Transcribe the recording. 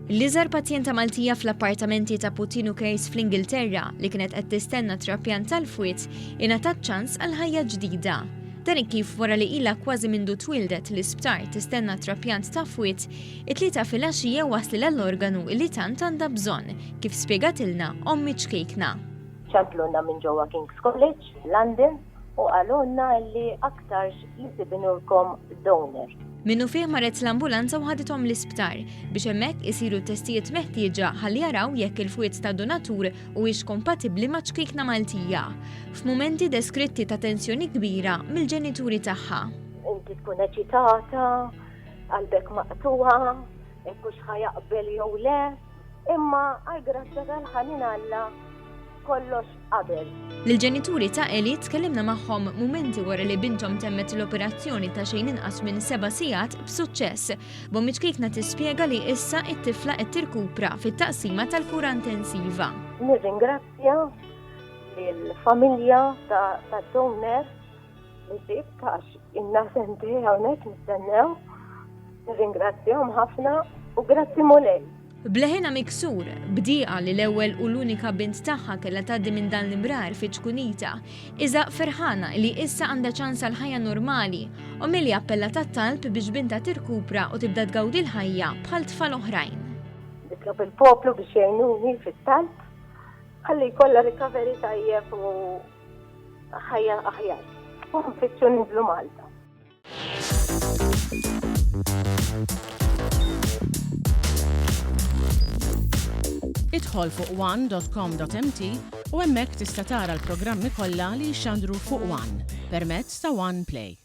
L-iżgħar pazjenta Maltija fl-appartamenti ta' Putin u Kejs fl-Ingilterra li kienet qed tistenna trappjan tal-Fwied ingħatat ċans għal ħajja ġdida. Dan kif wara li ilha kważi mindu twieldet fl-isptar tistenna trappjant ta' Fwied, it-tlieta fil-għaxija wasli l-organu li tant għandha bżonn, kif spjegatilna ommi ċkejkna. ċempluna minn ġewwa King's College, London, u għalunna li aktarx jisibinulkom donor. Minnu fih marret l-ambulanza u ħadithom l-isptar biex hemmhekk isiru testijiet meħtieġa ħalli jaraw jekk il-Fwied ta' donatur huwiex kompatibbli ma' ċkejkna Maltija, f'mumenti deskritti ta' tensjoni kbira mill-ġenituri tagħha. Inti tkun eċitata, qalbek maqtuha, hekk hux ħajaqbel jew le, imma għall-grazzja tal-ħanin Alla kollox qabel. Lill-ġenituri ta' Ellie tkellimna magħhom mumenti wara li bintom temmet l-operazzjoni ta' xejn inqas minn 7 sigħat b'suċċess. Bommi ċkejkna tispjega li issa t-tifla qed tirkupra fit-Taqsima tal-Kura intensiva. Nirringrazzja lill-familja tad-donor li sib għax inna Sentejn hawnhekk nistennew. Nirringrazzjahom ħafna u grazzi mulej. Bleħena miksur, bdieqa li l-ewwel u l-unika bint tagħha kellha tgħaddi minn dan l-imrar fi ċkunita, iżda ferħana li issa għandha ċans għal ħajja normali, u milli appellat tat-talb biex binta tirkupra u tibda tgawdi l-ħajja bħal tfal oħrajn. Nitlob il-poplu biex jgħinuni fit-talb, ħalli jkollha rikaveri tajjeb u ħajja aħjar. U nfittxu ninżlu Malta. Idħol fuq one.com.mt u hemmhekk tista' tara l-programmi kollha li jxandru fuq One permezz ta' One Play.